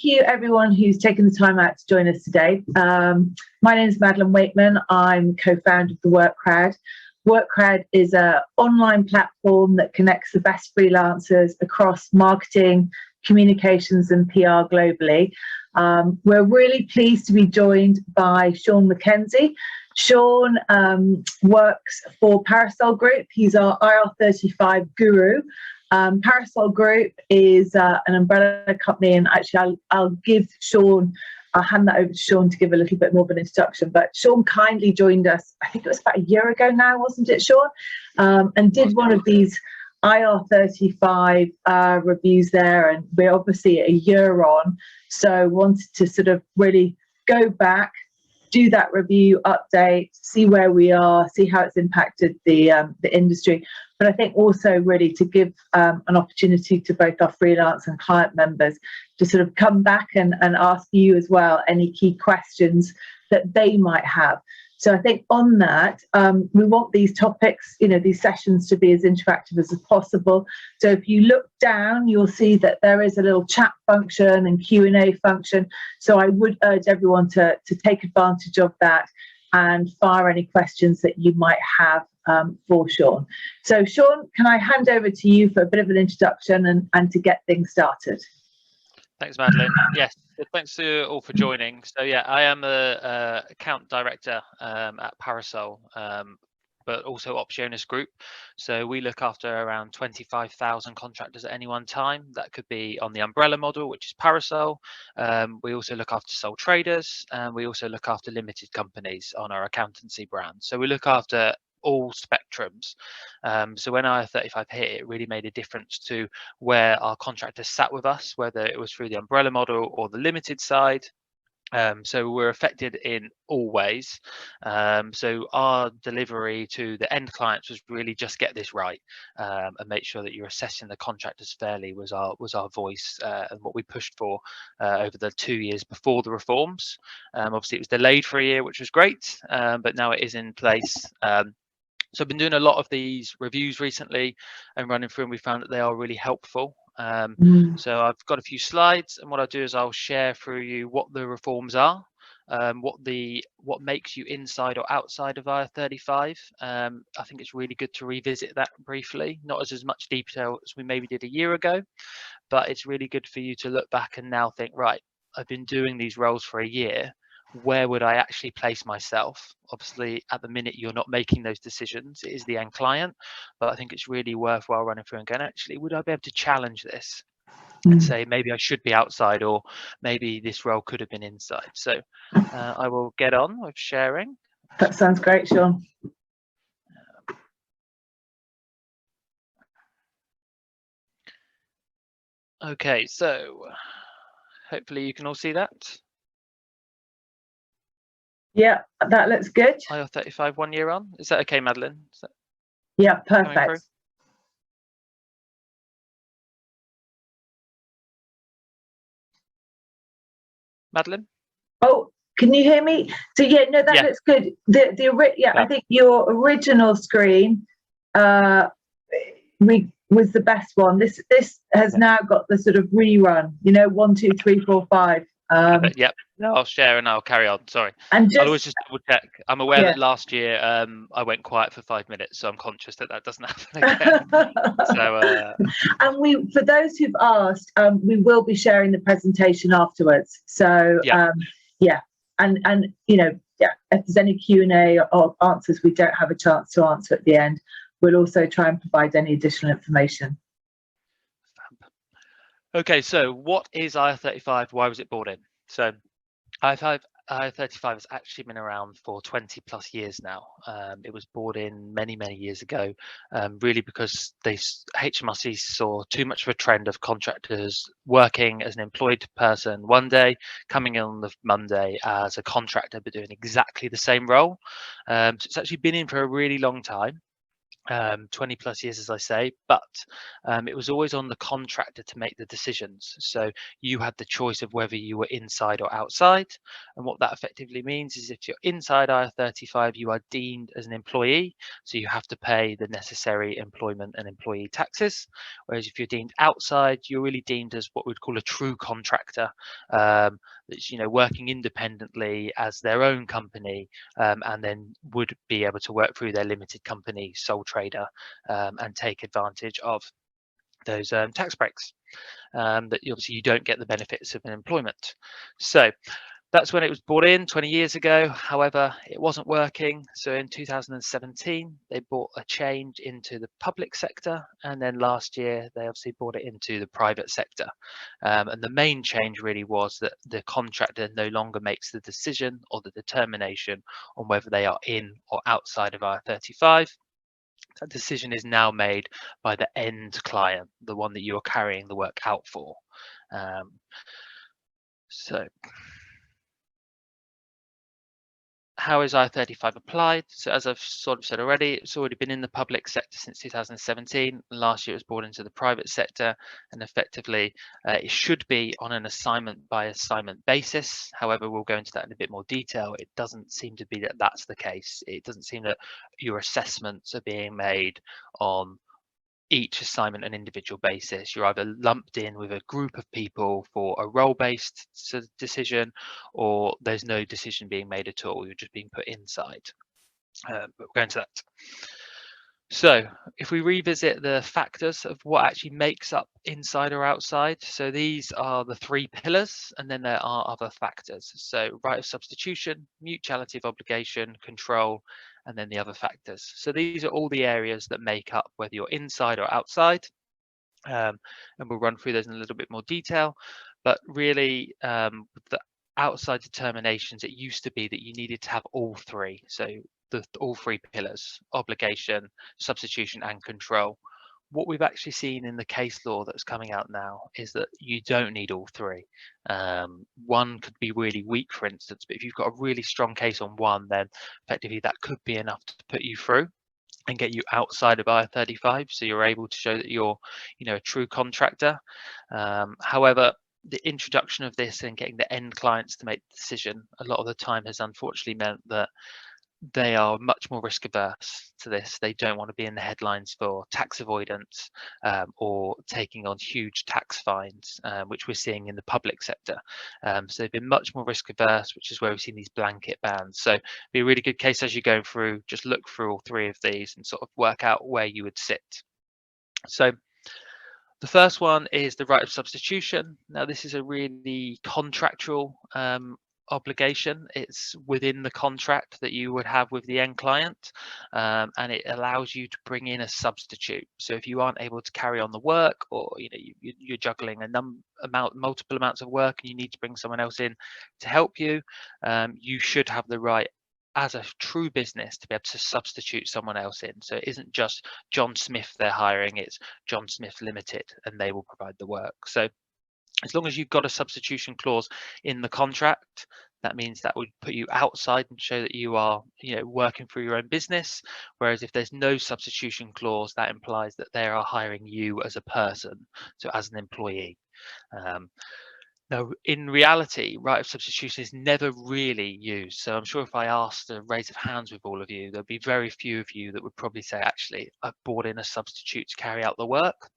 you everyone who's taken the time out to join us today. My name is Madeline Wakeman. I'm co-founder of the WorkCrowd. WorkCrowd is an online platform that connects the best freelancers across marketing, communications and PR globally. We're really pleased to be joined by Sean Mackenzie. Sean works for Parasol Group. He's our IR35 guru. Parasol Group is an umbrella company, and actually I'll hand that over to Sean to give a little bit more of an introduction. But Sean kindly joined us, I think it was about a year ago now, wasn't it, Sean? And did one of these IR35 reviews there, and we're obviously a year on, so wanted to sort of really go back, do that review, update, see where we are, see how it's impacted the industry. But I think also really to give an opportunity to both our freelance and client members to sort of come back and ask you as well any key questions that they might have. So I think on that, we want these topics, these sessions to be as interactive as possible. So if you look down, you'll see that there is a little chat function and Q&A function. So I would urge everyone to take advantage of that and fire any questions that you might have for Sean. So Sean, can I hand over to you for a bit of an introduction and to get things started? Thanks, Madeline. Yes, thanks to all for joining. So yeah, I am a account director at Parasol, but also Optionis Group. So we look after around 25,000 contractors at any one time. That could be on the umbrella model, which is Parasol. We also look after sole traders, and we also look after limited companies on our accountancy brand. So we look after all spectrums. So when IR35 hit, it really made a difference to where our contractors sat with us, whether it was through the umbrella model or the limited side. So we're affected in all ways. So our delivery to the end clients was really just get this right and make sure that you're assessing the contractors fairly was our voice and what we pushed for over the 2 years before the reforms. Obviously, it was delayed for a year, which was great, but now it is in place. So I've been doing a lot of these reviews recently and running through, and we found that they are really helpful. So I've got a few slides, and what I'll do is I'll share through you what the reforms are, what makes you inside or outside of IR35. I think it's really good to revisit that briefly, not as much detail as we maybe did a year ago, but it's really good for you to look back and now think, right, I've been doing these roles for a year. Where would I actually place myself? Obviously, at the minute, you're not making those decisions. It is the end client, but I think it's really worthwhile running through and going, actually, would I be able to challenge this and say, maybe I should be outside, or maybe this role could have been inside? So I will get on with sharing. That sounds great, Sean. Okay, so hopefully you can all see that. Yeah, that looks good. IR35 1 year on. Is that okay, Madeline? Yeah, perfect. Madeline? Oh, can you hear me? So yeah, no, that looks good. I think your original screen was the best one. This has now got the sort of rerun, 1, 2, 3, 4, 5. Yep. No, I'll share and I'll carry on. Sorry. And I'll always just double check. I'm aware that last year I went quiet for 5 minutes, so I'm conscious that doesn't happen again. So, and for those who've asked, we will be sharing the presentation afterwards. So and if there's any Q&A or answers we don't have a chance to answer at the end, we'll also try and provide any additional information. Okay, so what is IR35? Why was it brought in? So IR35 has actually been around for 20 plus years now. It was brought in many years ago, really because HMRC saw too much of a trend of contractors working as an employed person one day, coming in on the Monday as a contractor, but doing exactly the same role. So it's actually been in for a really long time. 20 plus years, as I say, but it was always on the contractor to make the decisions. So you had the choice of whether you were inside or outside. And what that effectively means is if you're inside IR35, you are deemed as an employee. So you have to pay the necessary employment and employee taxes. Whereas if you're deemed outside, you're really deemed as what we'd call a true contractor. That's, you know, working independently as their own company, and then would be able to work through their limited company, sole trader, and take advantage of those tax breaks that obviously you don't get the benefits of an employment. So that's when it was brought in 20 years ago. However, it wasn't working. So in 2017, they brought a change into the public sector. And then last year, they obviously brought it into the private sector. And the main change really was that the contractor no longer makes the decision or the determination on whether they are in or outside of IR35. That decision is now made by the end client, the one that you are carrying the work out for. So how is IR35 applied? So as I've sort of said already, it's already been in the public sector since 2017. Last year it was brought into the private sector, and effectively it should be on an assignment by assignment basis. However, we'll go into that in a bit more detail. It doesn't seem to be that that's the case. It doesn't seem that your assessments are being made on each assignment an individual basis. You're either lumped in with a group of people for a role-based decision, or there's no decision being made at all. You're just being put inside. But we'll go into that. So if we revisit the factors of what actually makes up inside or outside, so these are the three pillars, and then there are other factors. So right of substitution, mutuality of obligation, control, and then the other factors. So these are all the areas that make up whether you're inside or outside. And we'll run through those in a little bit more detail. But really, with the outside determinations, it used to be that you needed to have all three. So all three pillars: obligation, substitution, and control. What we've actually seen in the case law that's coming out now is that you don't need all three. One could be really weak, for instance, but if you've got a really strong case on one, then effectively that could be enough to put you through and get you outside of IR35, so you're able to show that you're, you know, a true contractor. However, the introduction of this and getting the end clients to make the decision a lot of the time has unfortunately meant that they are much more risk averse to this. They don't want to be in the headlines for tax avoidance or taking on huge tax fines, which we're seeing in the public sector. So they've been much more risk averse, which is where we've seen these blanket bans. So be a really good case as you go through, just look through all three of these and sort of work out where you would sit. So the first one is the right of substitution. Now, this is a really contractual obligation. It's within the contract that you would have with the end client, and it allows you to bring in a substitute. So if you aren't able to carry on the work, or you're juggling multiple amounts of work and you need to bring someone else in to help you, you should have the right as a true business to be able to substitute someone else in. So it isn't just John Smith they're hiring, it's John Smith Limited, and they will provide the work. So as long as you've got a substitution clause in the contract, that means that would put you outside and show that you are, working for your own business. Whereas if there's no substitution clause, that implies that they are hiring you as a person, so as an employee. Now, in reality, right of substitution is never really used. So I'm sure if I asked a raise of hands with all of you, there'd be very few of you that would probably say, actually, I've brought in a substitute to carry out the work.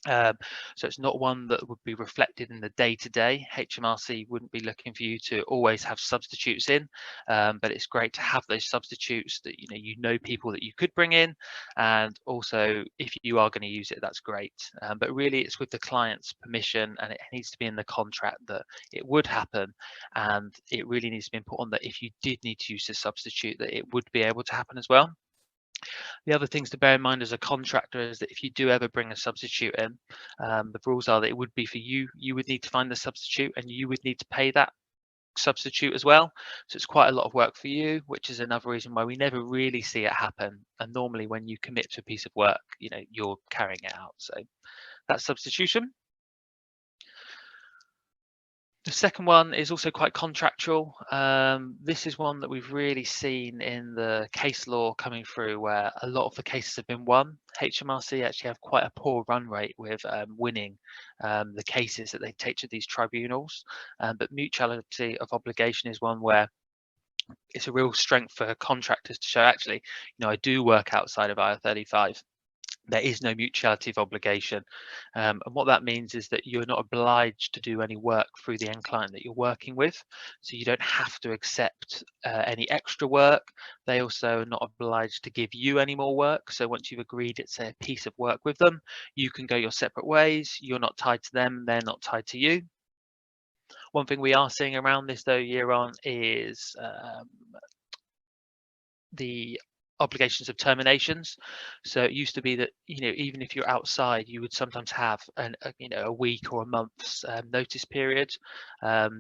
So it's not one that would be reflected in the day-to-day. HMRC wouldn't be looking for you to always have substitutes in, but it's great to have those substitutes that you know people that you could bring in, and also if you are going to use it, that's great. But really, it's with the client's permission, and it needs to be in the contract that it would happen, and it really needs to be important that if you did need to use a substitute, that it would be able to happen as well. The other things to bear in mind as a contractor is that if you do ever bring a substitute in, the rules are that it would be for you. You would need to find the substitute, and you would need to pay that substitute as well. So it's quite a lot of work for you, which is another reason why we never really see it happen. And normally when you commit to a piece of work, you're carrying it out. So that's substitution. The second one is also quite contractual. This is one that we've really seen in the case law coming through, where a lot of the cases have been won. HMRC actually have quite a poor run rate with winning the cases that they take to these tribunals. But mutuality of obligation is one where it's a real strength for contractors to show, actually, I do work outside of IR35. There is no mutuality of obligation. And what that means is that you're not obliged to do any work through the end client that you're working with. So you don't have to accept any extra work. They also are not obliged to give you any more work. So once you've agreed it's a piece of work with them, you can go your separate ways. You're not tied to them. They're not tied to you. One thing we are seeing around this, though, year on is the obligations of terminations. So it used to be that even if you're outside, you would sometimes have a week or a month's notice period.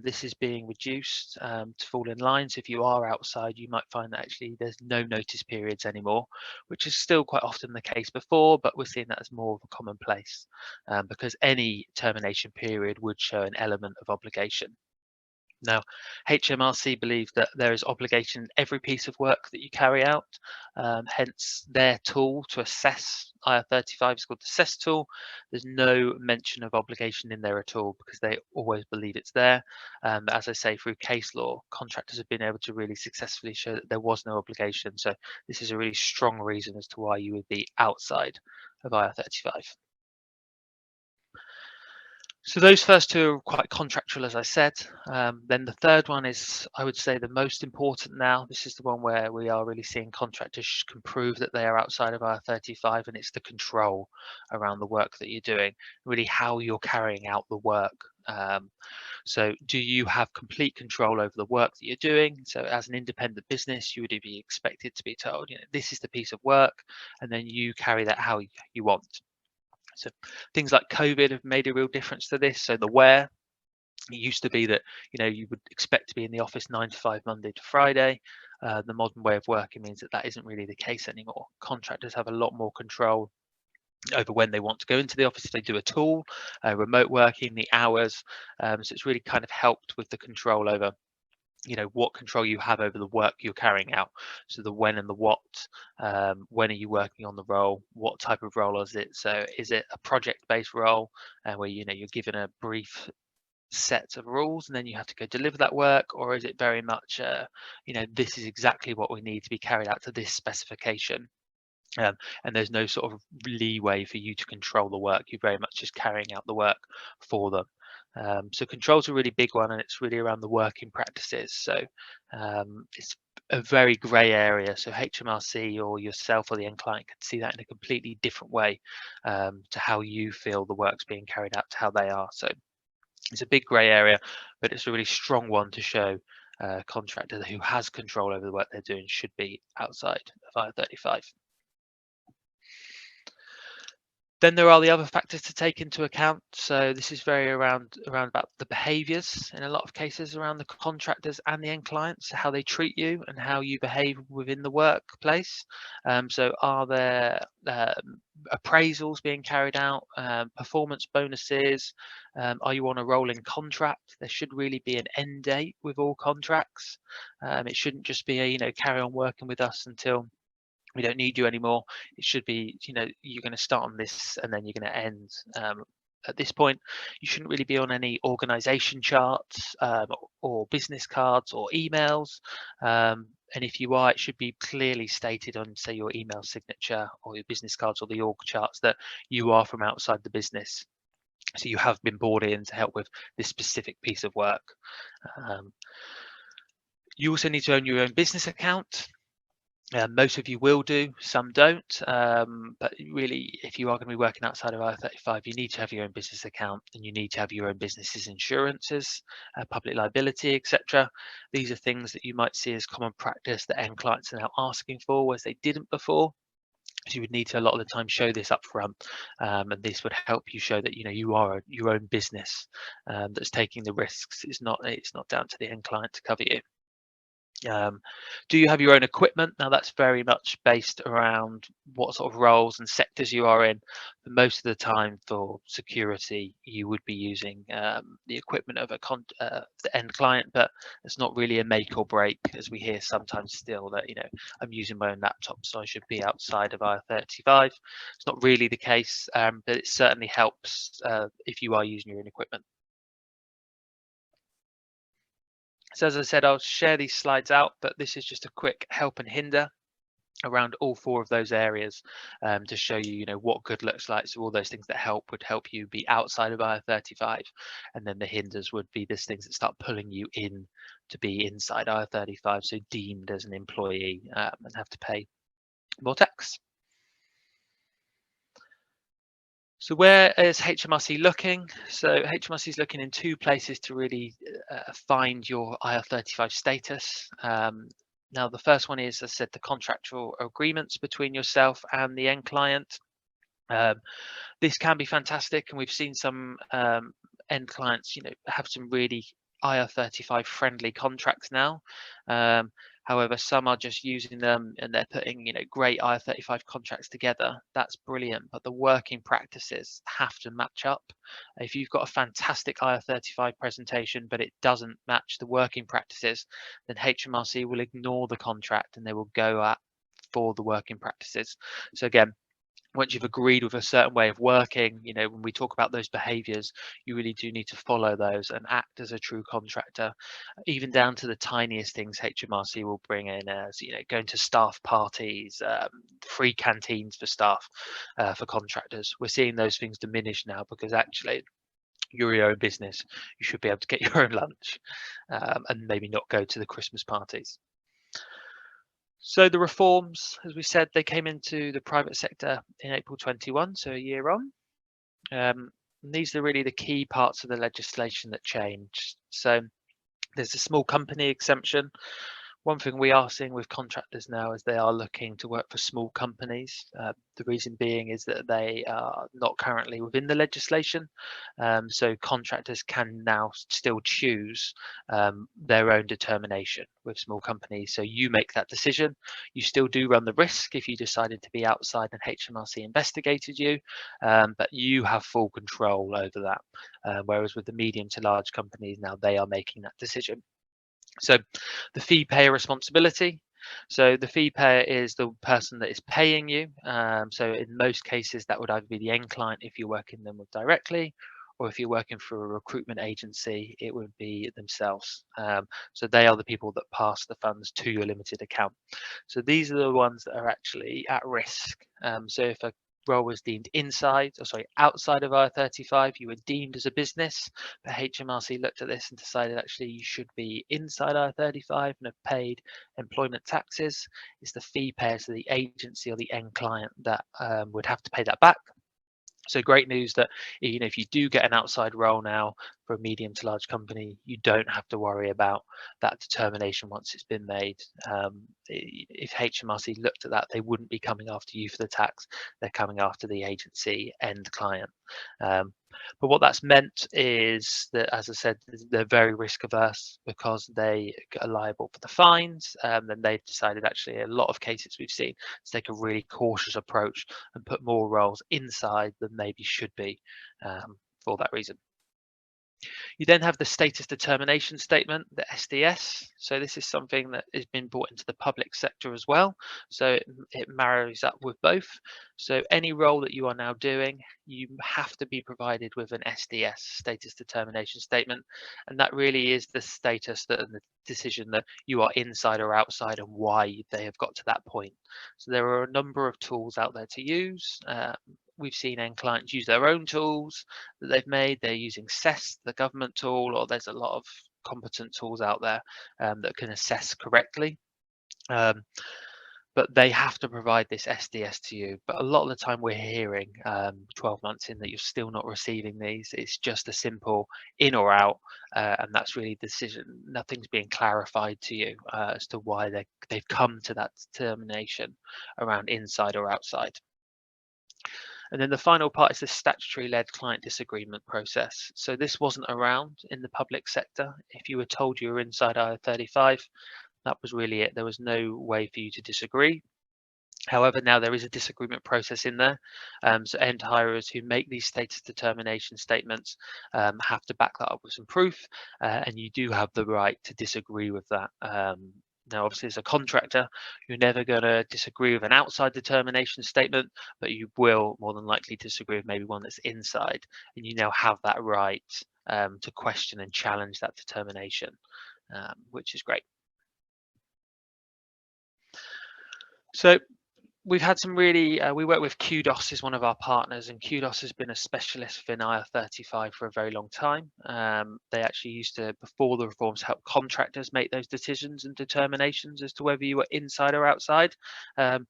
This is being reduced to fall in line. So if you are outside, you might find that actually there's no notice periods anymore, which is still quite often the case before, but we're seeing that as more of a commonplace because any termination period would show an element of obligation. Now, HMRC believe that there is obligation in every piece of work that you carry out, hence their tool to assess IR35 is called the assess tool. There's no mention of obligation in there at all because they always believe it's there. As I say, through case law, contractors have been able to really successfully show that there was no obligation. So this is a really strong reason as to why you would be outside of IR35. So those first two are quite contractual, as I said. Then the third one is, I would say, the most important now. This is the one where we are really seeing contractors can prove that they are outside of IR35, and it's the control around the work that you're doing, really how you're carrying out the work. So do you have complete control over the work that you're doing? So as an independent business, you would be expected to be told, this is the piece of work, and then you carry that how you want. So things like COVID have made a real difference to this. So the where, it used to be that you would expect to be in the office 9 to 5 Monday to Friday. The modern way of working means that isn't really the case anymore. Contractors have a lot more control over when they want to go into the office, if they do at all, remote working, the hours. So it's really kind of helped with the control over what control you have over the work you're carrying out. So the when and the what, when are you working on the role, what type of role is it? So is it a project-based role where you're given a brief set of rules and then you have to go deliver that work, or is it very much this is exactly what we need to be carried out to this specification? And there's no sort of leeway for you to control the work. You're very much just carrying out the work for them. So control's a really big one, and it's really around the working practices. So it's a very grey area. So HMRC or yourself or the end client can see that in a completely different way to how you feel the work's being carried out to how they are. So it's a big grey area, but it's a really strong one to show a contractor who has control over the work they're doing should be outside of IR35. Then there are the other factors to take into account. So this is very around about the behaviours in a lot of cases around the contractors and the end clients, how they treat you and how you behave within the workplace. So are there appraisals being carried out, performance bonuses? Are you on a rolling contract? There should really be an end date with all contracts. It shouldn't just be carry on working with us until we don't need you anymore. It should be, you're going to start on this and then you're going to end at this point. You shouldn't really be on any organization charts or business cards or emails. And if you are, it should be clearly stated on, say, your email signature or your business cards or the org charts that you are from outside the business. So you have been brought in to help with this specific piece of work. You also need to own your own business account. Most of you will do, some don't, but really, if you are going to be working outside of IR35, you need to have your own business account and you need to have your own business's insurances, public liability, etc. These are things that you might see as common practice that end clients are now asking for, whereas they didn't before. So you would need to a lot of the time show this up front, and this would help you show that you are your own business that's taking the risks. It's not down to the end client to cover you. Do you have your own equipment? Now that's very much based around what sort of roles and sectors you are in. But most of the time for security, you would be using the equipment of the end client, but it's not really a make or break, as we hear sometimes still that, I'm using my own laptop, so I should be outside of IR35. It's not really the case, but it certainly helps if you are using your own equipment. So as I said, I'll share these slides out, but this is just a quick help and hinder around all 4 of those areas to show you, what good looks like. So all those things that would help you be outside of IR35, and then the hinders would be these things that start pulling you in to be inside IR35, so deemed as an employee and have to pay more tax. So where is HMRC looking? So HMRC is looking in 2 places to really find your IR35 status. Now, the first one is, as I said, the contractual agreements between yourself and the end client. This can be fantastic, and we've seen some end clients, have some really IR35 friendly contracts now. However, some are just using them and they're putting, great IR35 contracts together. That's brilliant, but the working practices have to match up. If you've got a fantastic IR35 presentation, but it doesn't match the working practices, then HMRC will ignore the contract and they will go for the working practices. So again, once you've agreed with a certain way of working, when we talk about those behaviors, you really do need to follow those and act as a true contractor, even down to the tiniest things HMRC will bring in as, going to staff parties, free canteens for staff, for contractors. We're seeing those things diminish now because actually you're your own business. You should be able to get your own lunch and maybe not go to the Christmas parties. So the reforms, as we said, they came into the private sector in April 21, so a year on. These are really the key parts of the legislation that changed. So there's a small company exemption. One thing we are seeing with contractors now is they are looking to work for small companies. The reason being is that they are not currently within the legislation. So contractors can now still choose their own determination with small companies. So you make that decision. You still do run the risk if you decided to be outside and HMRC investigated you, but you have full control over that. Whereas with the medium to large companies now, they are making that decision. So the fee payer responsibility. So the fee payer is the person that is paying you. So in most cases, that would either be the end client if you're working them with directly, or if you're working for a recruitment agency, it would be themselves. So they are the people that pass the funds to your limited account. So these are the ones that are actually at risk. So if a role was deemed outside of IR35, you were deemed as a business, but HMRC looked at this and decided actually you should be inside IR35 and have paid employment taxes. It's the fee payers, so the agency or the end client that would have to pay that back. So great news that, if you do get an outside role now for a medium to large company, you don't have to worry about that determination once it's been made. If HMRC looked at that, they wouldn't be coming after you for the tax. They're coming after the agency end client. But what that's meant is that, as I said, they're very risk averse because they are liable for the fines. Then they've decided, actually, a lot of cases we've seen, to take a really cautious approach and put more roles inside than maybe should be for that reason. You then have the status determination statement, the SDS. So this is something that has been brought into the public sector as well. So it marries up with both. So any role that you are now doing, you have to be provided with an SDS, status determination statement. And that really is the status that and the decision that you are inside or outside and why they have got to that point. So there are a number of tools out there to use. We've seen end clients use their own tools that they've made. They're using CES, the government tool, or there's a lot of competent tools out there that can assess correctly. But they have to provide this SDS to you. But a lot of the time we're hearing 12 months in that you're still not receiving these. It's just a simple in or out. And that's really the decision. Nothing's being clarified to you as to why they've come to that determination around inside or outside. And then the final part is the statutory-led client disagreement process. So this wasn't around in the public sector. If you were told you were inside IR35, That was really it. There was no way for you to disagree. However, now there is a disagreement process in there. So end hirers who make these status determination statements have to back that up with some proof, and you do have the right to disagree with that. Now, obviously, as a contractor, you're never going to disagree with an outside determination statement, but you will more than likely disagree with maybe one that's inside, and you now have that right to question and challenge that determination, which is great. So we've had some really, we work with Kudos as one of our partners, and Kudos has been a specialist within IR35 for a very long time. They actually used to, before the reforms, help contractors make those decisions and determinations as to whether you were inside or outside. And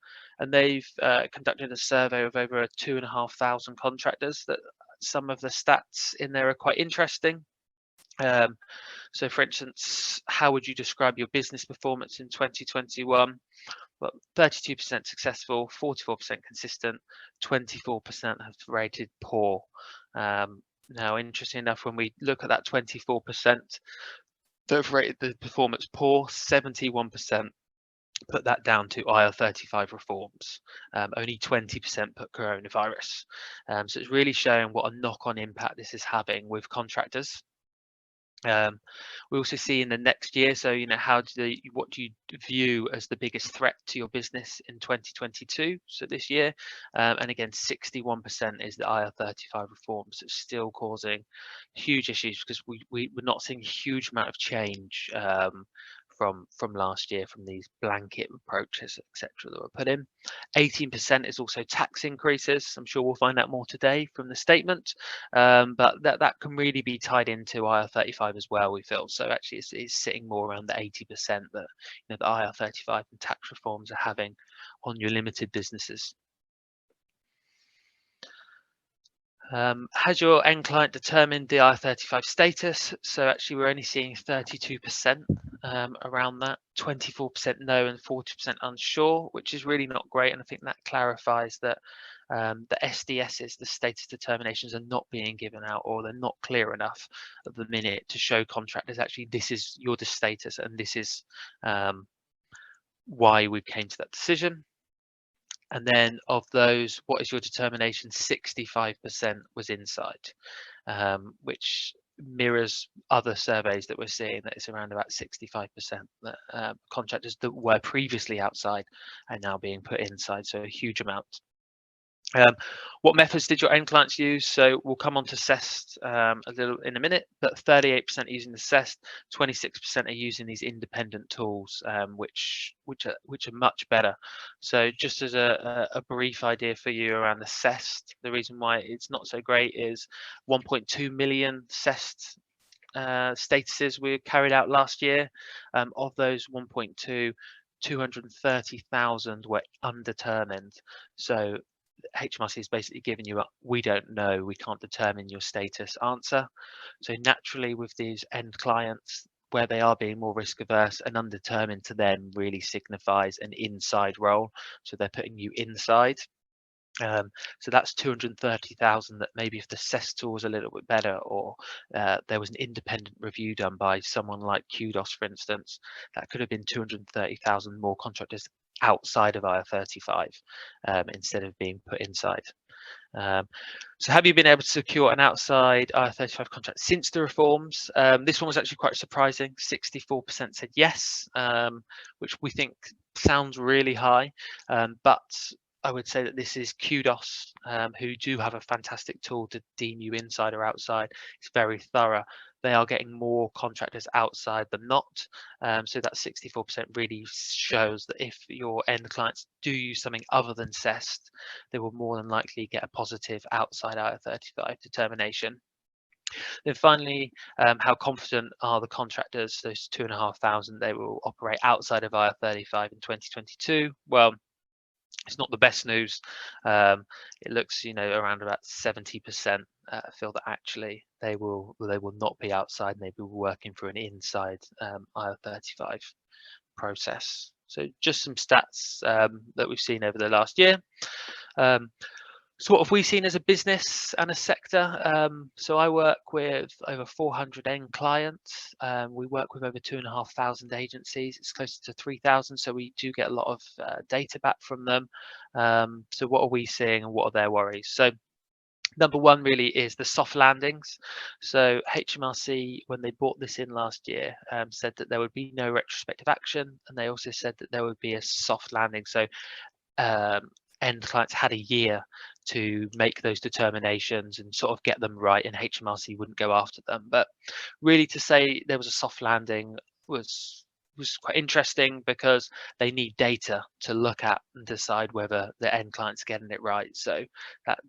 they've conducted a survey of over 2,500 contractors. That some of the stats in there are quite interesting. So for instance, how would you describe your business performance in 2021? Well, 32% successful, 44% consistent, 24% have rated poor. Now, interesting enough, when we look at that 24% that have rated the performance poor, 71% put that down to IR35 reforms. Only 20% put coronavirus. So it's really showing what a knock-on impact this is having with contractors. We also see in the next year, so what do you view as the biggest threat to your business in 2022, so this year, and again 61% is the IR35 reforms. It's still causing huge issues because we're not seeing a huge amount of change from last year, from these blanket approaches, etc., that were put in. 18% is also tax increases. I'm sure we'll find out more today from the statement, but that can really be tied into IR35 as well, we feel. So actually it's sitting more around the 80% that the IR35 and tax reforms are having on your limited businesses. Has your end client determined the IR35 status? So actually we're only seeing 32% around that, 24% no and 40% unsure, which is really not great. And I think that clarifies that the SDSs, the status determinations, are not being given out, or they're not clear enough at the minute to show contractors actually this is your status and this is why we came to that decision. And then of those, what is your determination? 65% was inside, which mirrors other surveys that we're seeing, that it's around about 65% that contractors that were previously outside are now being put inside, so a huge amount. What methods did your end clients use? So we'll come on to CEST a little in a minute, but 38% using the CEST, 26% are using these independent tools, which are much better. So just as a brief idea for you around the CEST, the reason why it's not so great is 1.2 million CEST statuses were carried out last year. Of those 1.2, 230,000 were undetermined. So HMRC is basically giving you a "we don't know, we can't determine your status" answer. So naturally, with these end clients, where they are being more risk averse, and undetermined to them really signifies an inside role. So they're putting you inside. So that's 230,000 that maybe if the CEST tool was a little bit better, or there was an independent review done by someone like Kudos, for instance, that could have been 230,000 more contractors outside of IR35 instead of being put inside. So have you been able to secure an outside IR35 contract since the reforms? This one was actually quite surprising. 64% said yes, which we think sounds really high, but I would say that this is Kudos, who do have a fantastic tool to deem you inside or outside. It's very thorough. They are getting more contractors outside than not. So that 64% really shows that if your end clients do use something other than CEST, they will more than likely get a positive outside IR35 determination. Then finally, how confident are the contractors, those 2,500, they will operate outside of IR35 in 2022? Well, it's not the best news. It looks, around about 70% feel that actually they will not be outside, and they will be working through an inside IR35 process. So just some stats that we've seen over the last year. So what have we seen as a business and a sector? So I work with over 400 end clients. We work with over 2,500 agencies. It's closer to 3,000. So we do get a lot of data back from them. So what are we seeing and what are their worries? So number one really is the soft landings. So HMRC, when they brought this in last year, said that there would be no retrospective action. And they also said that there would be a soft landing. So end clients had a year to make those determinations and sort of get them right, and HMRC wouldn't go after them. But really, to say there was a soft landing was quite interesting, because they need data to look at and decide whether the end client's getting it right. So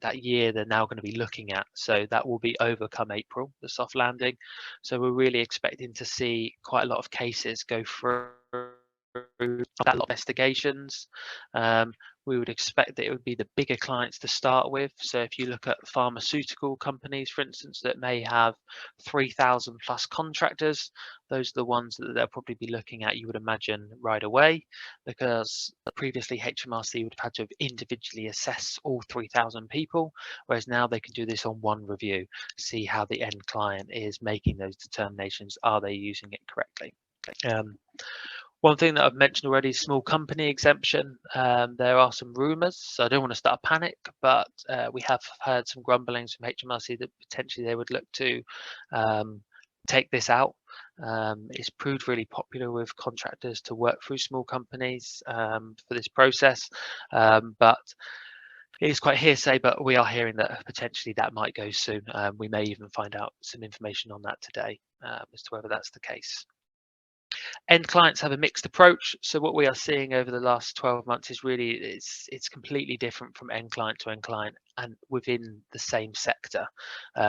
that year they're now going to be looking at, so that will be over come April, the soft landing. So we're really expecting to see quite a lot of cases go through that, lot of investigations. We would expect that it would be the bigger clients to start with. So if you look at pharmaceutical companies, for instance, that may have 3,000 plus contractors, those are the ones that they'll probably be looking at, you would imagine, right away, because previously HMRC would have had to have individually assess all 3,000 people, whereas now they can do this on one review, see how the end client is making those determinations, are they using it correctly. One thing that I've mentioned already is small company exemption. There are some rumours, so I don't want to start a panic, but we have heard some grumblings from HMRC that potentially they would look to take this out. It's proved really popular with contractors to work through small companies for this process, but it is quite hearsay, but we are hearing that potentially that might go soon. We may even find out some information on that today as to whether that's the case. End clients have a mixed approach. So what we are seeing over the last 12 months is really it's completely different from end client to end client and within the same sector.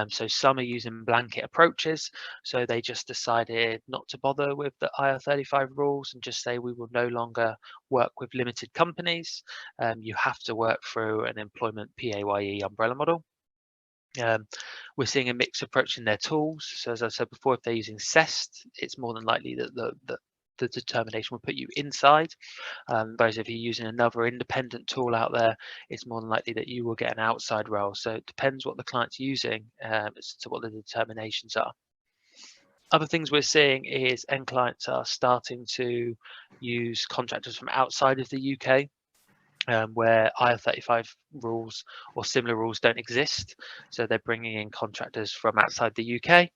So some are using blanket approaches. So they just decided not to bother with the IR35 rules and just say we will no longer work with limited companies. You have to work through an employment PAYE umbrella model. We're seeing a mixed approach in their tools. So as I said before, if they're using CEST, it's more than likely that the determination will put you inside. Whereas if you're using another independent tool out there, it's more than likely that you will get an outside role. So it depends what the client's using as to what the determinations are. Other things we're seeing is end clients are starting to use contractors from outside of the UK. Where IR35 rules or similar rules don't exist. So they're bringing in contractors from outside the UK.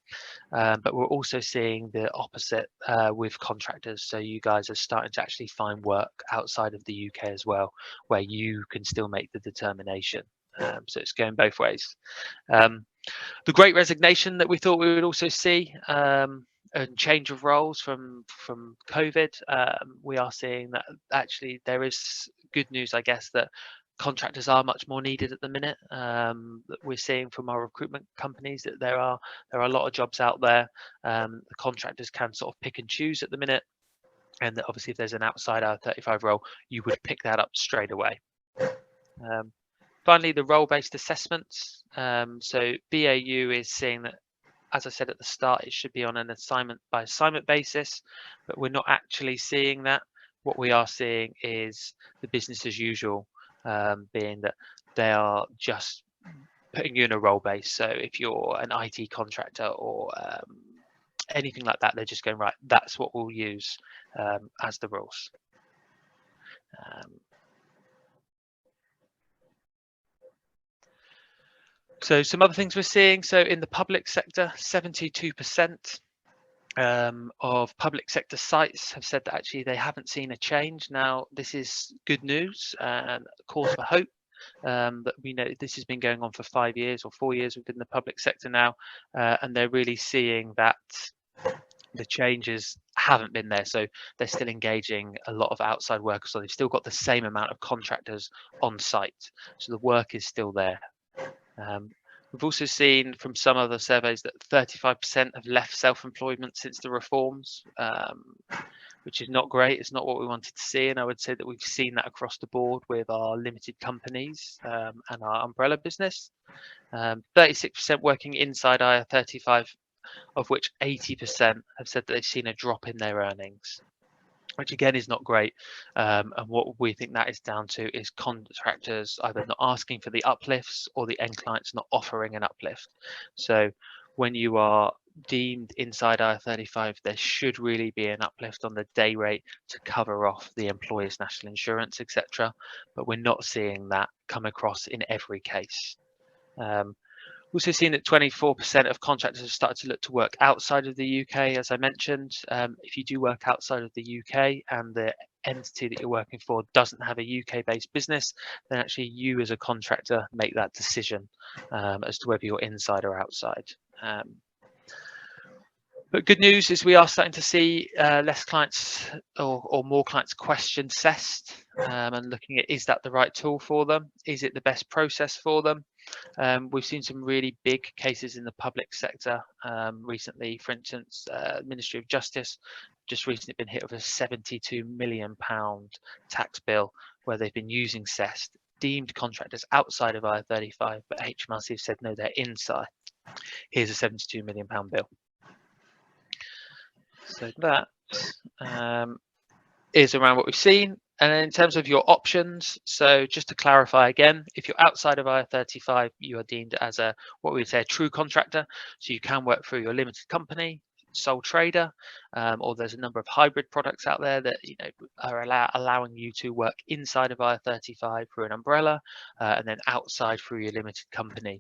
But we're also seeing the opposite with contractors. So you guys are starting to actually find work outside of the UK as well, where you can still make the determination. So it's going both ways. The Great Resignation that we thought we would also see, and change of roles from COVID, we are seeing that actually there is good news, I guess, that contractors are much more needed at the minute. That we're seeing from our recruitment companies that there are a lot of jobs out there. The contractors can sort of pick and choose at the minute, and that obviously if there's an outside IR35 role, you would pick that up straight away. Finally, the role-based assessments. So BAU is seeing that, as I said at the start, it should be on an assignment by assignment basis, but we're not actually seeing that. What we are seeing is the business as usual, being that they are just putting you in a role base. So if you're an IT contractor or anything like that, they're just going, right, that's what we'll use as the rules. So some other things we're seeing. So in the public sector, 72% of public sector sites have said that actually they haven't seen a change. Now, this is good news and cause for hope. That we know this has been going on for 5 years or 4 years within the public sector now, and they're really seeing that the changes haven't been there. So they're still engaging a lot of outside workers, so they've still got the same amount of contractors on site. So the work is still there. We've also seen from some other surveys that 35% have left self-employment since the reforms, which is not great. It's not what we wanted to see. And I would say that we've seen that across the board with our limited companies and our umbrella business. 36% working inside IR35, of which 80% have said that they've seen a drop in their earnings. which again is not great. And what we think that is down to is contractors either not asking for the uplifts or the end clients not offering an uplift. So when you are deemed inside IR35, there should really be an uplift on the day rate to cover off the employer's national insurance, etc. But we're not seeing that come across in every case. We've also seen that 24% of contractors have started to look to work outside of the UK, as I mentioned. If you do work outside of the UK and the entity that you're working for doesn't have a UK-based business, then actually you as a contractor make that decision as to whether you're inside or outside. But good news is we are starting to see less clients or more clients question CEST and looking at, is that the right tool for them? Is it the best process for them? We've seen some really big cases in the public sector recently. For instance, Ministry of Justice just recently been hit with a £72 million tax bill where they've been using CEST, deemed contractors outside of IR35, but HMRC have said no, they're inside. Here's a £72 million bill. So that is around what we've seen. And in terms of your options, so just to clarify again, if you're outside of IR35, you are deemed as what we would say a true contractor. So you can work through your limited company, sole trader, or there's a number of hybrid products out there that are allowing you to work inside of IR35 through an umbrella and then outside through your limited company.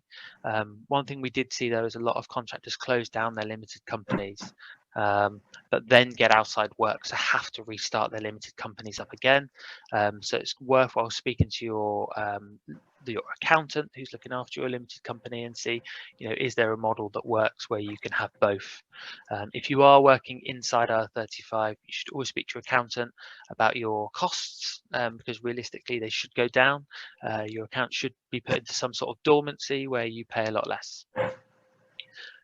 One thing we did see though is a lot of contractors close down their limited companies. But then get outside work, so have to restart their limited companies up again. So it's worthwhile speaking to your accountant who's looking after your limited company and see, is there a model that works where you can have both? If you are working inside IR35, you should always speak to your accountant about your costs because realistically they should go down. Your account should be put into some sort of dormancy where you pay a lot less.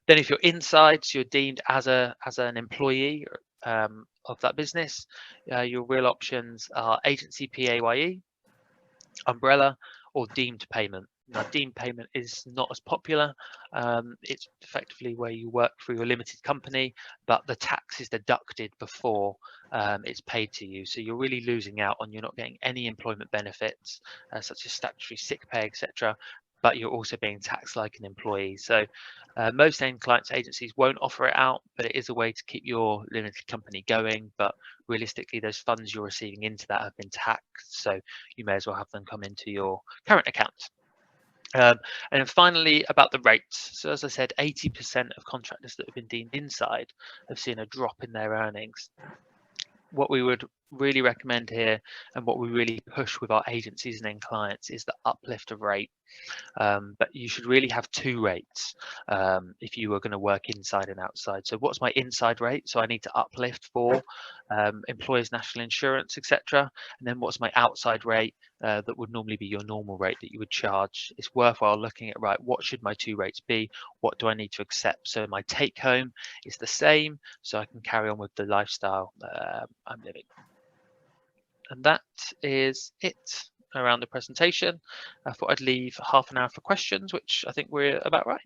Then if you're inside, so you're deemed as an employee of that business, your real options are agency PAYE, umbrella, or deemed payment. Now, deemed payment is not as popular. It's effectively where you work for your limited company, but the tax is deducted before it's paid to you. So you're really losing out on you're not getting any employment benefits, such as statutory sick pay, etc. But you're also being taxed like an employee. So most end clients agencies won't offer it out, but it is a way to keep your limited company going. But realistically, those funds you're receiving into that have been taxed, so you may as well have them come into your current account. And then finally, about the rates. So as I said, 80% of contractors that have been deemed inside have seen a drop in their earnings. What we would really recommend here and what we really push with our agencies and end clients is the uplift of rate. But you should really have two rates if you are going to work inside and outside. So what's my inside rate? So I need to uplift for employers' national insurance, etc. And then what's my outside rate that would normally be your normal rate that you would charge? It's worthwhile looking at, right, what should my two rates be? What do I need to accept? So my take home is the same, so I can carry on with the lifestyle I'm living. And that is it around the presentation. I thought I'd leave half an hour for questions, which I think we're about right.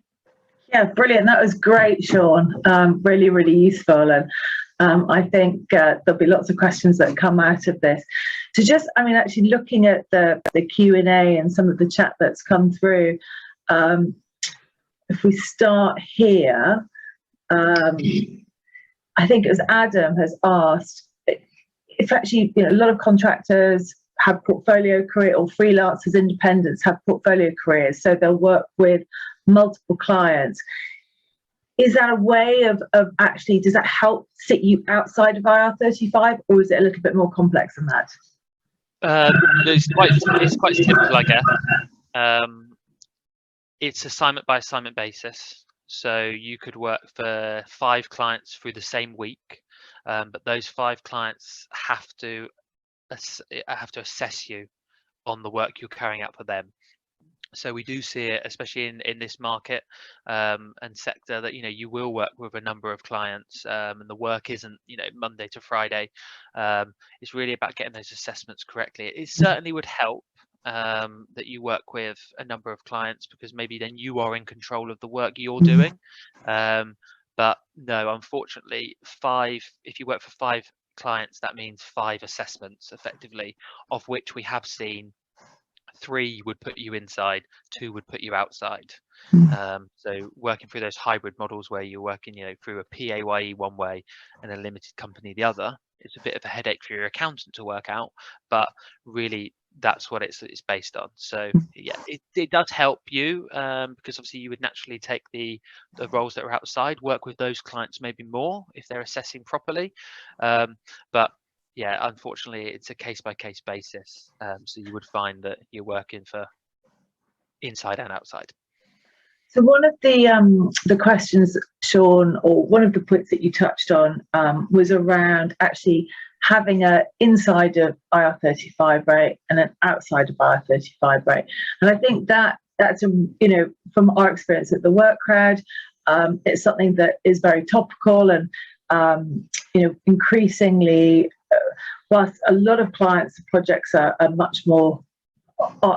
Yeah, brilliant. That was great, Sean. Really, really useful. And I think there'll be lots of questions that come out of this. So just, actually looking at the Q&A and some of the chat that's come through, if we start here, I think as Adam has asked, if actually a lot of contractors have portfolio career, or freelancers, independents have portfolio careers, so they'll work with multiple clients. Is that a way of actually, does that help sit you outside of IR35, or is it a little bit more complex than that? It's quite simple, I guess. It's assignment by assignment basis. So you could work for 5 clients through the same week, but those 5 clients have to assess you on the work you're carrying out for them. So we do see it, especially in this market and sector, that you will work with a number of clients, and the work isn't Monday to Friday. It's really about getting those assessments correctly. It certainly would help that you work with a number of clients, because maybe then you are in control of the work you're doing. But no, unfortunately, if you work for 5 clients, that means 5 assessments effectively, of which we have seen 3 would put you inside, 2 would put you outside. So working through those hybrid models where you're working, through a PAYE one way and a limited company the other, it's a bit of a headache for your accountant to work out, but really that's what it's based on. So yeah, it does help you, because obviously you would naturally take the roles that are outside, work with those clients maybe more if they're assessing properly, but yeah, unfortunately it's a case by case basis. So you would find that you're working for inside and outside. So one of the questions, Sean, or one of the points that you touched on, was around actually having an inside of IR35 rate and an outside of IR35 rate. And I think that's from our experience at the Work Crowd, it's something that is very topical and increasingly, whilst a lot of clients' projects are much more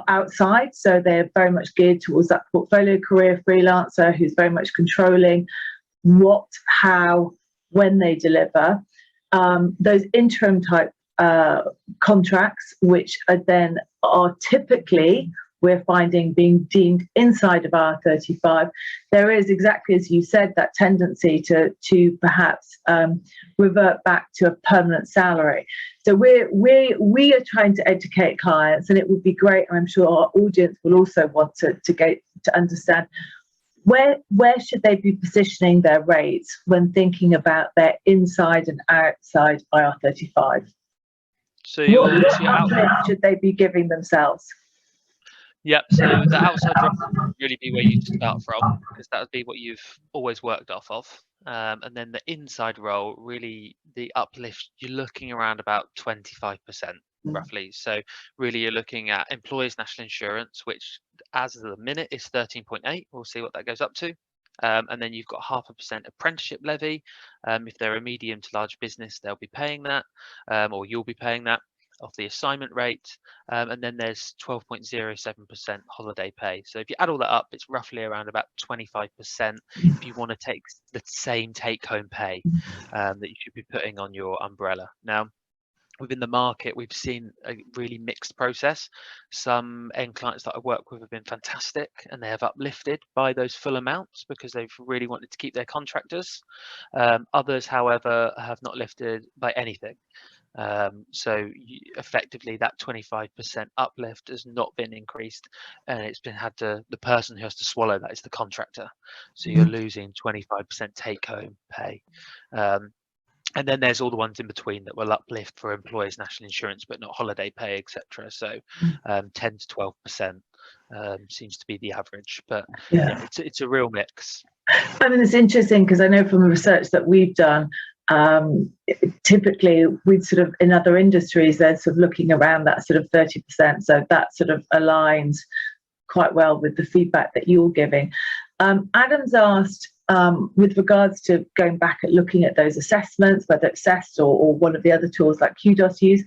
outside, so they're very much geared towards that portfolio career freelancer who's very much controlling what, how, when they deliver. Those interim type contracts, which are typically, we're finding, being deemed inside of R35, there is, exactly as you said, that tendency to perhaps revert back to a permanent salary. So we are trying to educate clients, and it would be great, and I'm sure our audience will also want to understand where should they be positioning their rates when thinking about their inside and outside IR35. So what uplift should they be giving themselves? Yep. So the outside role would really be where you start from, because that would be what you've always worked off of. And then the inside role, really the uplift, you're looking around about 25% roughly. So really you're looking at employers' national insurance, which as of the minute is 13.8. We'll see what that goes up to. And then you've got 0.5% apprenticeship levy. If they're a medium to large business, they'll be paying that, or you'll be paying that of the assignment rate, and then there's 12.07% holiday pay. So if you add all that up, it's roughly around about 25% if you want to take the same take-home pay that you should be putting on your umbrella. Now, within the market, we've seen a really mixed process. Some end clients that I work with have been fantastic, and they have uplifted by those full amounts because they've really wanted to keep their contractors. Others, however, have not lifted by anything. So effectively that 25% uplift has not been increased, and it's been the person who has to swallow that is the contractor. So you're losing 25% take home pay. And then there's all the ones in between that will uplift for employers' national insurance, but not holiday pay, etc. So 10 to 12% seems to be the average, but yeah, it's a real mix. I mean, it's interesting because I know from the research that we've done, typically we'd sort of, in other industries, they're sort of looking around that sort of 30%. So that sort of aligns quite well with the feedback that you're giving. Adam's asked, with regards to going back at looking at those assessments, whether it's CEST or one of the other tools like QDOS use,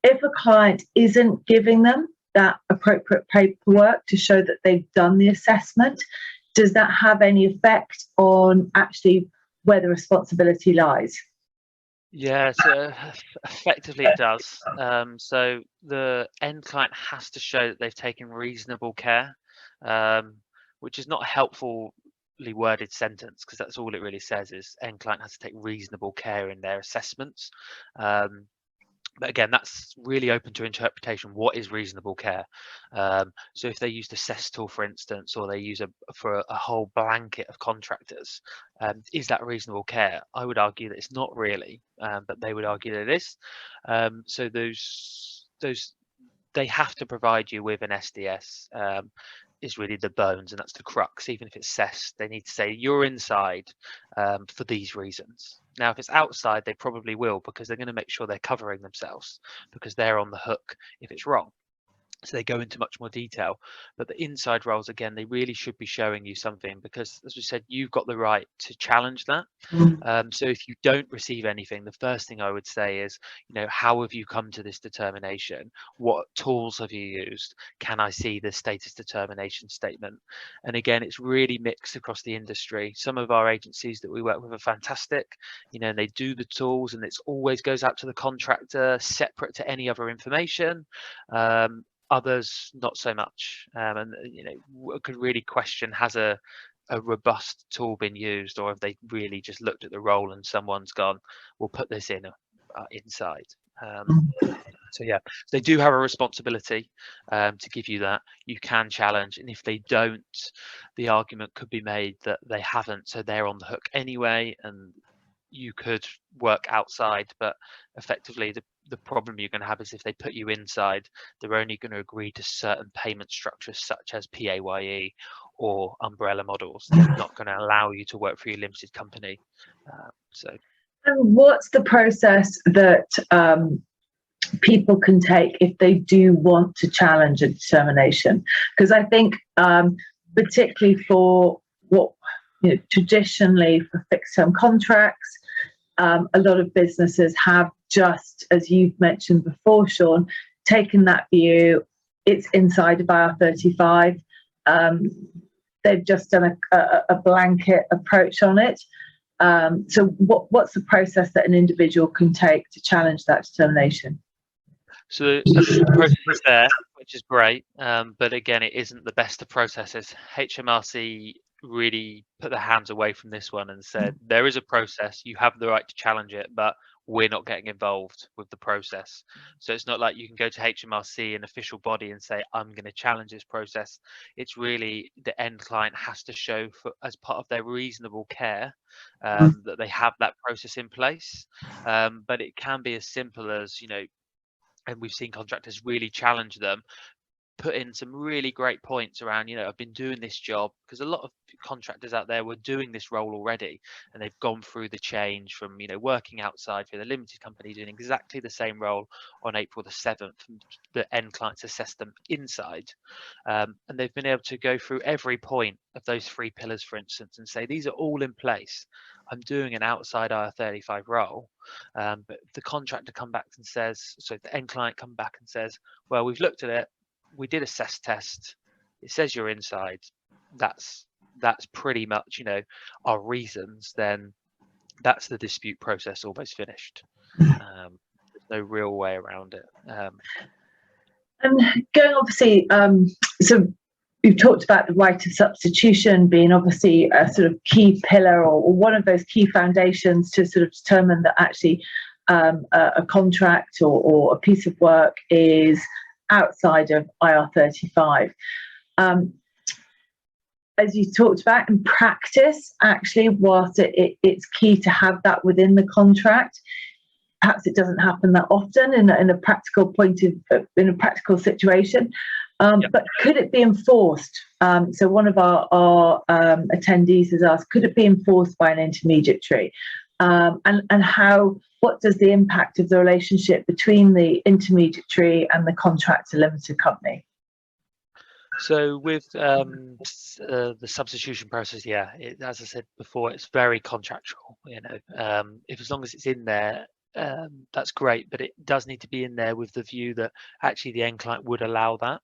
if a client isn't giving them that appropriate paperwork to show that they've done the assessment, does that have any effect on actually where the responsibility lies? Yeah, so effectively it does. So the end client has to show that they've taken reasonable care, which is not a helpfully worded sentence, because that's all it really says is end client has to take reasonable care in their assessments. But again, that's really open to interpretation. What is reasonable care? So if they use the CEST tool, for instance, or they use for a whole blanket of contractors, is that reasonable care? I would argue that it's not really, but they would argue that it is. So those they have to provide you with an SDS. Is really the bones, and that's the crux. Even if it's CEST, they need to say you're inside for these reasons. Now, if it's outside, they probably will, because they're going to make sure they're covering themselves, because they're on the hook if it's wrong. So they go into much more detail. But the inside roles, again, they really should be showing you something, because, as we said, you've got the right to challenge that. So if you don't receive anything, the first thing I would say is, how have you come to this determination? What tools have you used? Can I see the status determination statement? And again, it's really mixed across the industry. Some of our agencies that we work with are fantastic, and they do the tools, and it always goes out to the contractor separate to any other information. Others not so much, and could really question, has a robust tool been used, or have they really just looked at the role and someone's gone, we'll put this in inside. So yeah, they do have a responsibility to give you that. You can challenge, and if they don't, the argument could be made that they haven't, so they're on the hook anyway, and you could work outside. But effectively, the problem you're going to have is if they put you inside, they're only going to agree to certain payment structures such as PAYE or umbrella models. They're not going to allow you to work for your limited company. And what's the process that people can take if they do want to challenge a determination? Because I think particularly for what traditionally for fixed term contracts, a lot of businesses have, just as you've mentioned before, Sean, taken that view. It's inside of IR35. They've just done a blanket approach on it. So what's the process that an individual can take to challenge that determination? So the process is there, which is great, but again, it isn't the best of processes. HMRC really put their hands away from this one and said, there is a process, you have the right to challenge it, but we're not getting involved with the process. So it's not like you can go to HMRC, an official body, and say, I'm going to challenge this process. It's really the end client has to show, as part of their reasonable care, that they have that process in place. But it can be as simple as, and we've seen contractors really challenge them, put in some really great points around, I've been doing this job, because a lot of contractors out there were doing this role already, and they've gone through the change from, working outside for the limited company, doing exactly the same role on April the 7th. The end clients assessed them inside, and they've been able to go through every point of those 3 pillars, for instance, and say, these are all in place. I'm doing an outside IR35 role, but the contractor come back and says, so the end client come back and says, well, we've looked at it, we did a CES test, it says you're inside, that's pretty much our reasons, then that's the dispute process almost finished. There's no real way around it. And going, obviously, so we've talked about the right of substitution being obviously a sort of key pillar, or one of those key foundations to sort of determine that actually a contract or a piece of work is outside of IR35. As you talked about, in practice, actually, whilst it's key to have that within the contract, perhaps it doesn't happen that often in a practical in a practical situation. But could it be enforced? So one of our attendees has asked, could it be enforced by an intermediary? And how? What does the impact of the relationship between the intermediary and the contractor limited company? So with the substitution process, as I said before, it's very contractual. If as long as it's in there, that's great, but it does need to be in there with the view that actually the end client would allow that.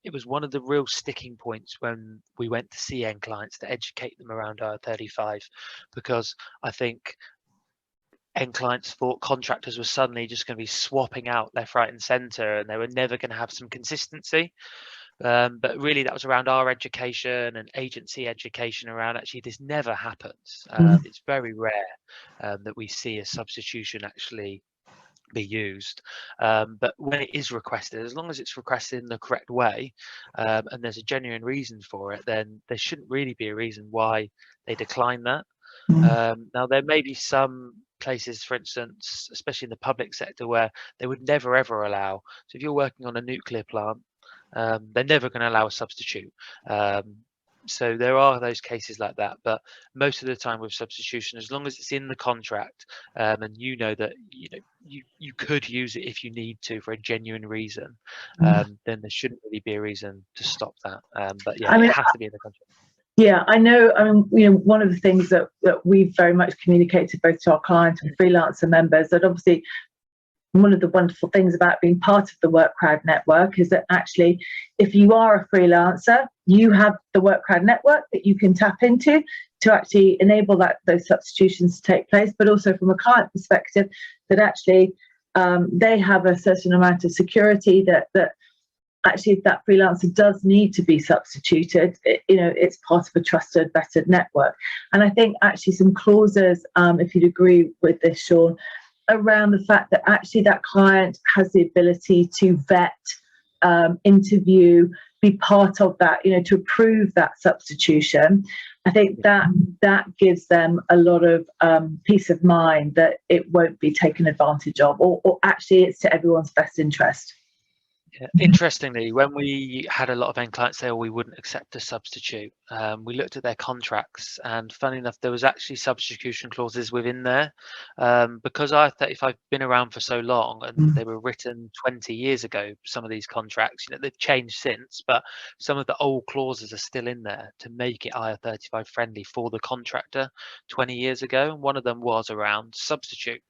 It was one of the real sticking points when we went to see end clients to educate them around IR35, because I think end clients thought contractors were suddenly just going to be swapping out left, right, and centre, and they were never going to have some consistency. But really, that was around our education and agency education around actually this never happens. It's very rare that we see a substitution actually be used, but when it is requested, as long as it's requested in the correct way, and there's a genuine reason for it, then there shouldn't really be a reason why they decline that. Now, there may be some places, for instance, especially in the public sector, where they would never ever allow. So if you're working on a nuclear plant, they're never going to allow a substitute. So there are those cases like that, but most of the time with substitution, as long as it's in the contract, and you know that you could use it if you need to for a genuine reason, then there shouldn't really be a reason to stop that. But yeah, it has to be in the contract. Yeah, I know. I mean, one of the things that we've very much communicated both to our clients and freelancer members, that obviously one of the wonderful things about being part of the WorkCrowd network is that actually, if you are a freelancer, you have the WorkCrowd network that you can tap into to actually enable those substitutions to take place, but also from a client perspective, that actually they have a certain amount of security that actually, if that freelancer does need to be substituted, it's part of a trusted, vetted network. And I think actually some clauses, if you'd agree with this, Sean, around the fact that actually that client has the ability to vet, interview, be part of that, to approve that substitution. I think that gives them a lot of peace of mind that it won't be taken advantage of, or actually it's to everyone's best interest. Yeah. Interestingly, when we had a lot of end clients say, "Oh, we wouldn't accept a substitute," we looked at their contracts, and funny enough, there was actually substitution clauses within there, because IR35 been around for so long, and they were written 20 years ago. Some of these contracts, they've changed since, but some of the old clauses are still in there to make it IR35 friendly for the contractor 20 years ago. And one of them was around substitute.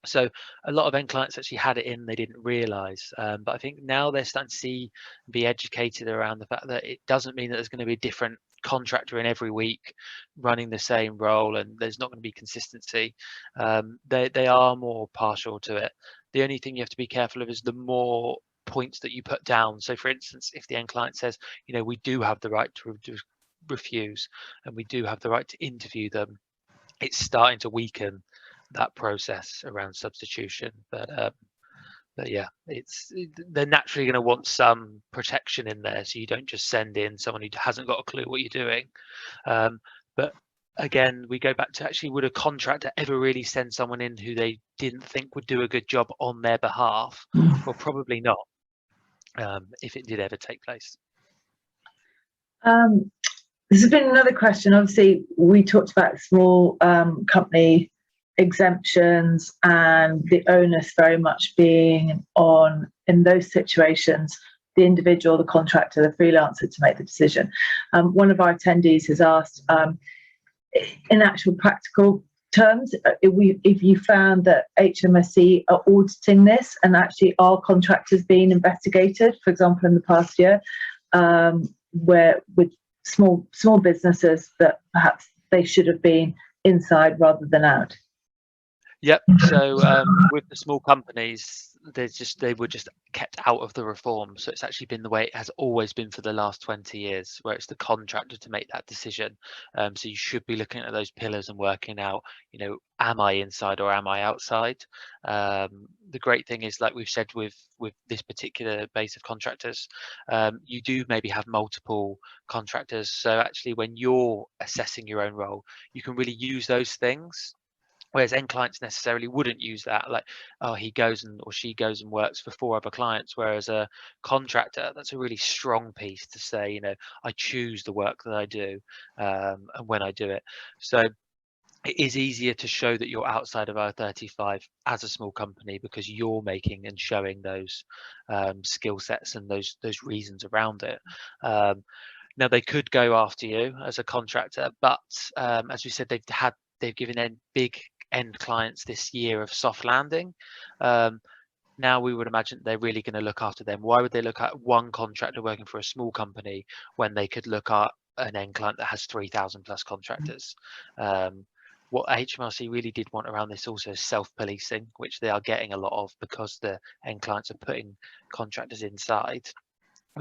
So a lot of end clients actually had it in, they didn't realize, but I think now they're starting to be educated around the fact that it doesn't mean that there's going to be a different contractor in every week running the same role, and there's not going to be consistency. They are more partial to it. The only thing you have to be careful of is the more points that you put down. So for instance, if the end client says, we do have the right to refuse, and we do have the right to interview them, it's starting to weaken that process around substitution. But yeah, they're naturally going to want some protection in there, so you don't just send in someone who hasn't got a clue what you're doing. But again, we go back to actually, would a contractor ever really send someone in who they didn't think would do a good job on their behalf? Well, probably not, if it did ever take place. This has been another question. Obviously, we talked about small company exemptions and the onus very much being on, in those situations, the individual, the contractor, the freelancer to make the decision. One of our attendees has asked, in actual practical terms, if you found that HMRC are auditing this and actually are contractors being investigated, for example, in the past year, where with small businesses that perhaps they should have been inside rather than out. Yep. So with the small companies, they were just kept out of the reform. So it's actually been the way it has always been for the last 20 years, where it's the contractor to make that decision. So you should be looking at those pillars and working out, am I inside or am I outside? The great thing is, like we've said with this particular base of contractors, you do maybe have multiple contractors. So actually, when you're assessing your own role, you can really use those things. Whereas end clients necessarily wouldn't use that, like, oh, he goes or she goes and works for 4 other clients. Whereas a contractor, that's a really strong piece to say, I choose the work that I do, and when I do it. So it is easier to show that you're outside of IR35 as a small company, because you're making and showing those skill sets and those reasons around it. Now they could go after you as a contractor, but as we said, they've given big end clients this year of soft landing. Now we would imagine they're really going to look after them. Why would they look at one contractor working for a small company when they could look at an end client that has 3,000 plus contractors? What HMRC really did want around this also is self-policing, which they are getting a lot of, because the end clients are putting contractors inside.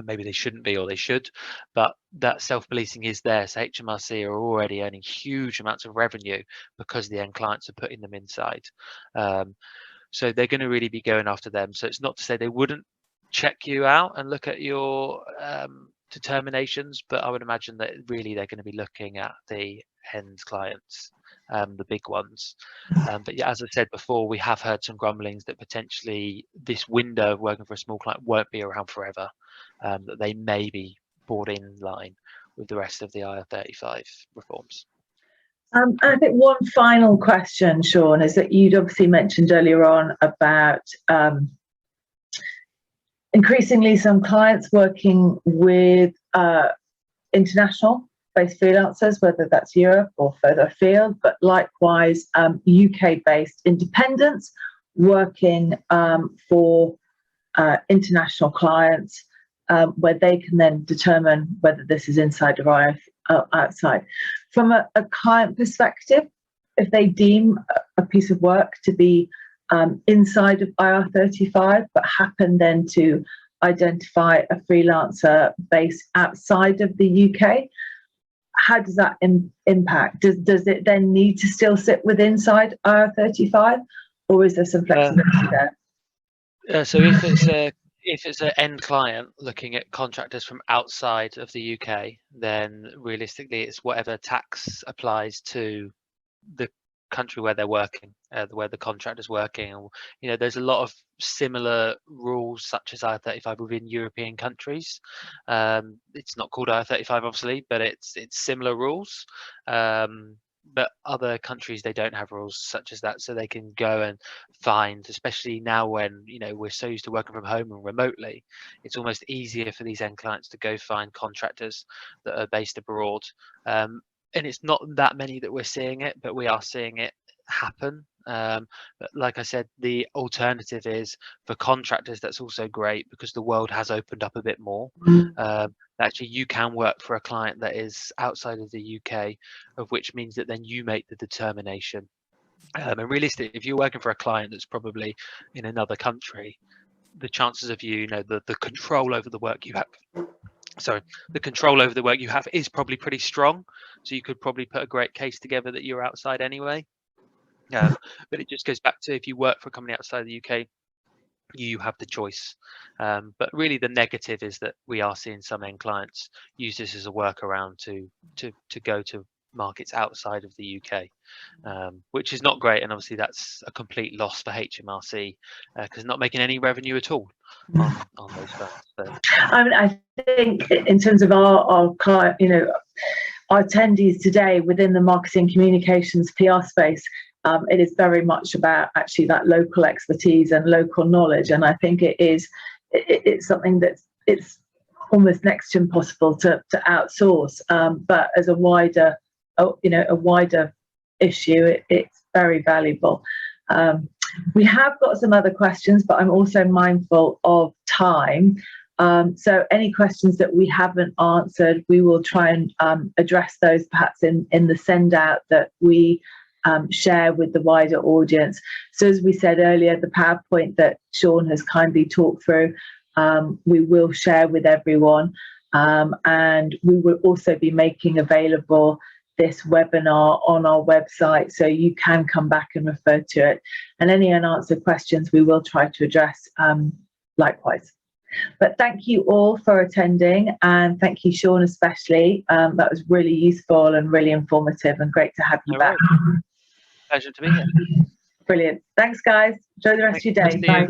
Maybe they shouldn't be, or they should, but that self-policing is there. So HMRC are already earning huge amounts of revenue because the end clients are putting them inside. So they're going to really be going after them. So it's not to say they wouldn't check you out and look at your determinations, but I would imagine that really they're going to be looking at the end clients, the big ones. But yeah, as I said before, we have heard some grumblings that potentially this window of working for a small client won't be around forever, that they may be brought in line with the rest of the IR35 reforms. I think one final question, Sean, is that you'd obviously mentioned earlier on about increasingly some clients working with international-based freelancers, whether that's Europe or further afield, but likewise UK-based independents working for international clients, where they can then determine whether this is inside or outside. From a client perspective, if they deem a piece of work to be inside of IR35, but happen then to identify a freelancer based outside of the UK, how does that impact? Does it then need to still sit with inside IR35, or is there some flexibility there? So if it's an end client looking at contractors from outside of the UK, then realistically it's whatever tax applies to the country where they're working, where the contractor's working. You know, there's a lot of similar rules such as IR35 within European countries. It's not called IR35 obviously, but it's similar rules. But other countries, they don't have rules such as that, so they can go and find, especially now when, you know, we're so used to working from home and remotely, it's almost easier for these end clients to go find contractors that are based abroad. And it's not that many that we're seeing it, but we are seeing it happen. But like I said, the alternative is for contractors, that's also great because the world has opened up a bit more. Actually, you can work for a client that is outside of the UK, of which means that then you make the determination. And realistically, if you're working for a client that's probably in another country, the chances of you know, the control over the work you have, the control over the work you have is probably pretty strong. So you could probably put a great case together that you're outside anyway. But it just goes back to, if you work for a company outside the UK, you have the choice. But really the negative is that we are seeing some end clients use this as a workaround to go to markets outside of the UK, which is not great. And obviously that's a complete loss for HMRC because not making any revenue at all on those firms. So. I mean, I think in terms of our client, you know, our attendees today within the marketing communications PR space, it is very much about actually that local expertise and local knowledge, and I think it's something that's it's almost next to impossible to outsource. But as a wider issue, it's very valuable. We have got some other questions, but I'm also mindful of time. So any questions that we haven't answered, we will try and address those perhaps in the send out that we share with the wider audience. So as we said earlier, the PowerPoint that Sean has kindly talked through, we will share with everyone, and we will also be making available this webinar on our website, so you can come back and refer to it, and any unanswered questions we will try to address likewise. But thank you all for attending, and thank you, Sean, especially. That was really useful and really informative, and great to have you back. Pleasure to be here. Brilliant. Thanks, guys. Enjoy the rest of your day. Bye.